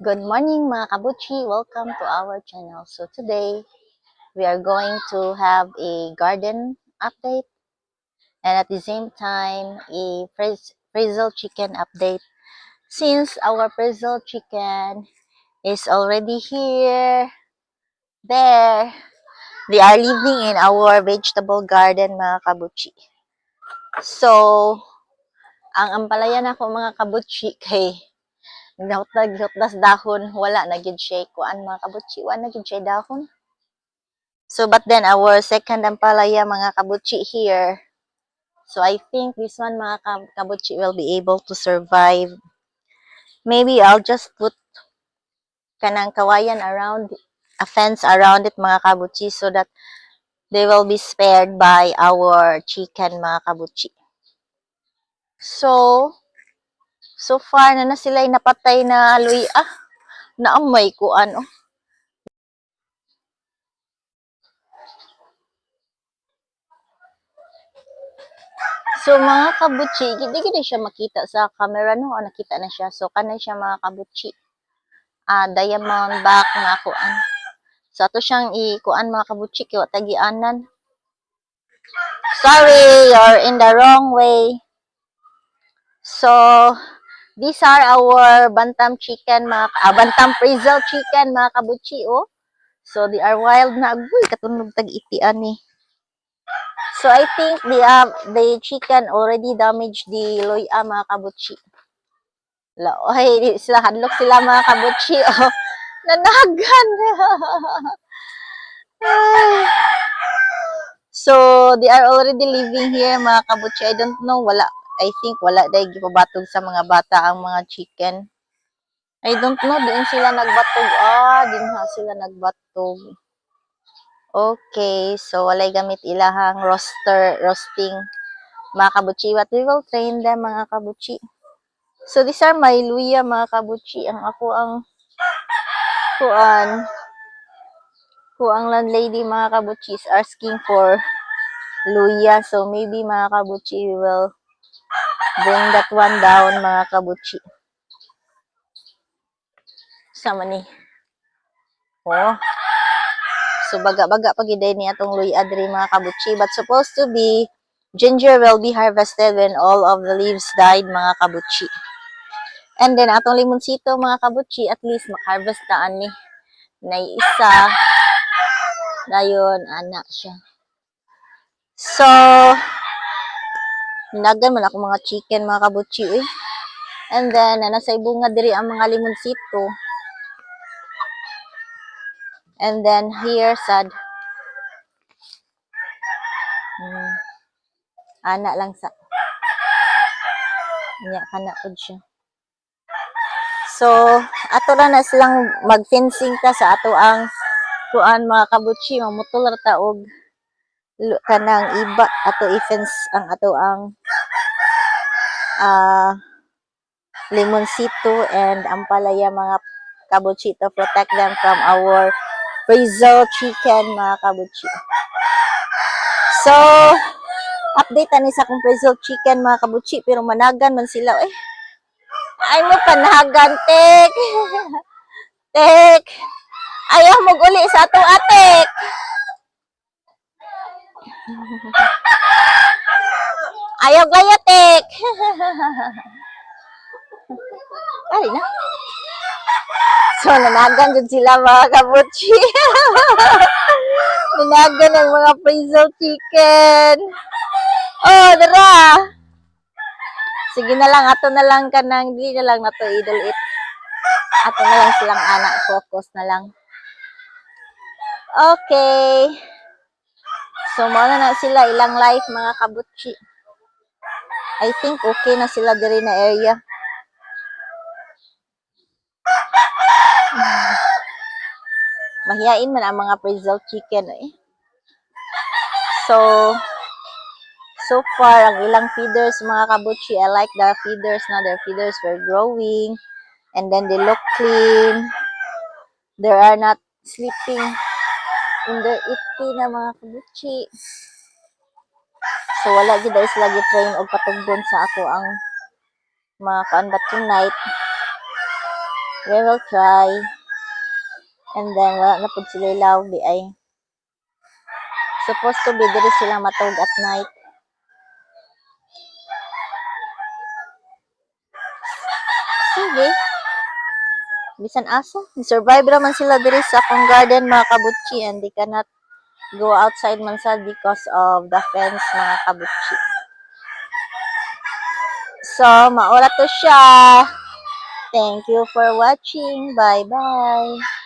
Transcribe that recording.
Good morning mga kabuchi! Welcome to our channel. So today, we are going to have a garden update and at the same time, a frizzle chicken update. Since our frizzle chicken is already here, there, they are living in our vegetable garden mga kabuchi. So, ang ampalaya na ko mga kabuchi kay naghutdas dahon, wala na gid siya kuan mga kabuchi, wala na gid siya dahon. So but then our second ampalaya mga kabuchi here. So I think this one mga kabuchi will be able to survive. Maybe I'll just put kanang kawayan around, a fence around it mga kabuchi, so that they will be spared by our chicken mga kabuchi. So far na sila napatay na luya. Naamoy ko ano. So mga kabuchi, hindi siya makita sa camera no, nakita na siya. So kanay siya mga kabuchi. Diamond back nga kuan. So ato siyang ikuan mga kabuchi kay wa tagianan. Sorry, you're in the wrong way. So these are our bantam chicken bantam frizzle chicken mga kabuchi oh. So they are wild na agoy katunog tag-itian ni. So I think the chicken already damaged the loya mga kabuchi. Oy, sila hadlok sila mga kabuchi oh. Nanagan. So they are already living here mga kabuchi. I don't know, I think wala dahil gipabatog sa mga bata ang mga chicken. I don't know, diin sila nagbatog. Dinha sila nagbatog. Okay, so walay gamit ilahang roasting mga kabuchi. But we will train them mga kabuchi. So these are my luya mga kabuchi. Ang landlady mga kabuchi is asking for luya. So maybe mga kabuchi we will bring that one down mga kabuchi. Sama ni. Oh. So baga-baga pagiday ni atong luya diri mga kabuchi. But supposed to be ginger will be harvested when all of the leaves died mga kabuchi. And then atong limonsito mga kabuchi, at least makaharvest na ani. Na isa. Dayon anak siya. So hinagan man ako mga chicken mga kabuchi eh. And then nasa ibunga diri ang mga limonsito. And then here sad anak lang sa niya kana pod siya. So ato na silang mag-fencing ta sa ato ang kuan mga kabuchi, mamutol ra ta og kanang iba ato i-fence ang ato ang limonsito and ampalaya mga kabuchi to protect them from our frizzle chicken mga kabuchi. So update ani sa akong frizzle chicken mga kabuchi, pero managan man sila eh. Ay mo panahagan tek. Tek. Ayaw mo uli sa ato atek. Ayaw gaya tek. Ay na. So nanagan jud sila mga kabuchi. Nanagan ang mga frizzle chicken. Oh, dara. Sige na lang, ato na lang kanang di na lang nato idol it. Ato na lang silang anak, focus na lang. Okay. So mo na sila ilang life mga kabuchi. I think okay na sila diri na area. Mahiyain man ang mga frizzle chicken eh. So far, ang ilang feeders mga kabuchi, I like the feeders na. Their feeders were growing. And then they look clean. They are not sleeping in their itty na mga kabuchi. So wala gid is lagi train og patugdon sa ako ang mga kaan but tonight We will try. And then, wala na po sila ilaw. Di ay. Supposed to be, diri sila matulog at night. Sige. Bisan asa. Survive naman sila diri sa akong garden, mga kabutchi. And they cannot go outside man sad because of the fence, mga kabutchi. So, maura to siya. Thank you for watching. Bye-bye.